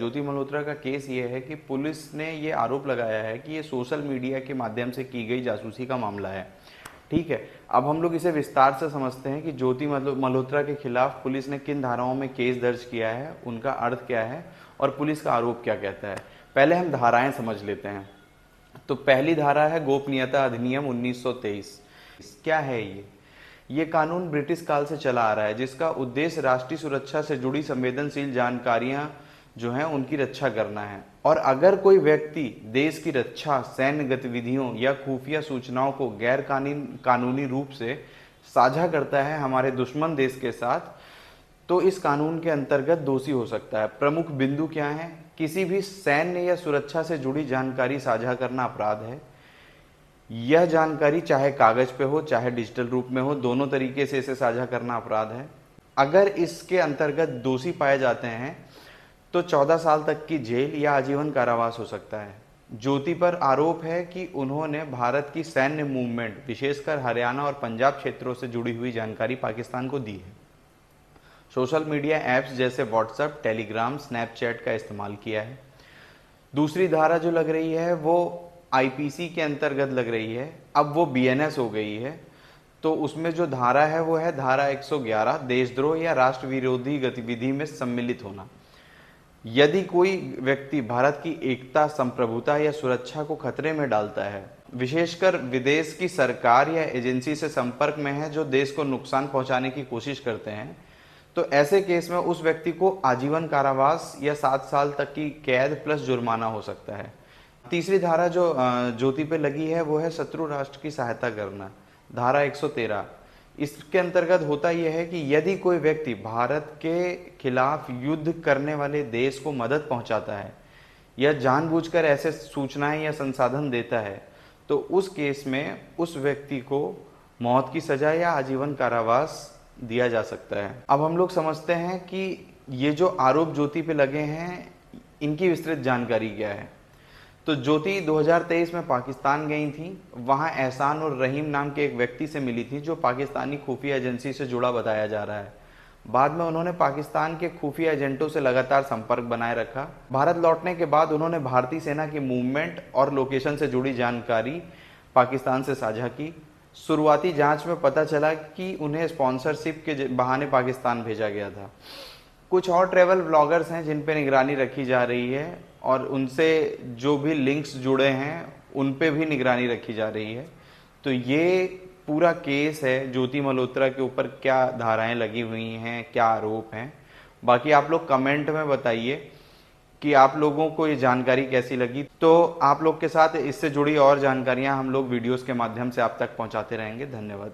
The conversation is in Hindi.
ज्योति मल्होत्रा का केस ये है कि पुलिस ने ये आरोप लगाया है कि ये सोशल मीडिया के माध्यम से की गई जासूसी का मामला है। ठीक है, अब हम लोग इसे विस्तार से समझते हैं कि ज्योति मल्होत्रा के खिलाफ पुलिस ने किन धाराओं में केस दर्ज किया है, उनका अर्थ क्या है और पुलिस का आरोप क्या कहता है। पहले हम धाराएं समझ लेते हैं। तो पहली धारा है गोपनीयता अधिनियम 1923। क्या है ये कानून ब्रिटिश काल से चला आ रहा है, जिसका उद्देश्य राष्ट्रीय सुरक्षा से जुड़ी संवेदनशील जानकारियां जो हैं उनकी रक्षा करना है। और अगर कोई व्यक्ति देश की रक्षा, सैन्य गतिविधियों या खुफिया सूचनाओं को गैर कानूनी रूप से साझा करता है हमारे दुश्मन देश के साथ, तो इस कानून के अंतर्गत दोषी हो सकता है। प्रमुख बिंदु क्या हैं? किसी भी सैन्य या सुरक्षा से जुड़ी जानकारी साझा करना अपराध है। यह जानकारी चाहे कागज पे हो चाहे डिजिटल रूप में हो, दोनों तरीके से इसे साझा करना अपराध है। अगर इसके अंतर्गत दोषी पाए जाते हैं तो 14 साल तक की जेल या आजीवन कारावास हो सकता है। ज्योति पर आरोप है कि उन्होंने भारत की सैन्य मूवमेंट, विशेषकर हरियाणा और पंजाब क्षेत्रों से जुड़ी हुई जानकारी पाकिस्तान को दी है। सोशल मीडिया ऐप्स जैसे व्हाट्सएप, टेलीग्राम, स्नैपचैट का इस्तेमाल किया है। दूसरी धारा जो लग रही है वो आईपीसी के अंतर्गत लग रही है, अब वो बीएनएस हो गई है। तो उसमें जो धारा है वो है धारा 111, देशद्रोह या राष्ट्र विरोधी गतिविधि में सम्मिलित होना। यदि कोई व्यक्ति भारत की एकता, संप्रभुता या सुरक्षा को खतरे में डालता है, विशेषकर विदेश की सरकार या एजेंसी से संपर्क में है जो देश को नुकसान पहुंचाने की कोशिश करते हैं, तो ऐसे केस में उस व्यक्ति को आजीवन कारावास या 7 साल तक की कैद प्लस जुर्माना हो सकता है। तीसरी धारा जो ज्योति पे लगी है वो है शत्रु राष्ट्र की सहायता करना, धारा 113। इसके अंतर्गत होता यह है कि यदि कोई व्यक्ति भारत के खिलाफ युद्ध करने वाले देश को मदद पहुंचाता है या जानबूझकर ऐसे सूचनाएं या संसाधन देता है, तो उस केस में उस व्यक्ति को मौत की सजा या आजीवन कारावास दिया जा सकता है। अब हम लोग समझते हैं कि ये जो आरोप ज्योति पे लगे हैं, इनकी विस्तृत जानकारी क्या है। तो ज्योति 2023 में पाकिस्तान गई थी। वहां एहसान और रहीम नाम के एक व्यक्ति से मिली थी जो पाकिस्तानी खुफिया एजेंसी से जुड़ा बताया जा रहा है। बाद में उन्होंने पाकिस्तान के खुफिया एजेंटों से लगातार संपर्क बनाए रखा। भारत लौटने के बाद उन्होंने भारतीय सेना की मूवमेंट और लोकेशन से जुड़ी जानकारी पाकिस्तान से साझा की। शुरुआती जांच में पता चला कि उन्हें स्पॉन्सरशिप के बहाने पाकिस्तान भेजा गया था। कुछ और ट्रैवल ब्लॉगर्स हैं जिन पे निगरानी रखी जा रही है और उनसे जो भी लिंक्स जुड़े हैं उन पे भी निगरानी रखी जा रही है। तो ये पूरा केस है ज्योति मल्होत्रा के ऊपर, क्या धाराएं लगी हुई हैं, क्या आरोप हैं। बाकी आप लोग कमेंट में बताइए कि आप लोगों को ये जानकारी कैसी लगी। तो आप लोग के साथ इससे जुड़ी और जानकारियां हम लोग वीडियोस के माध्यम से आप तक पहुंचाते रहेंगे। धन्यवाद।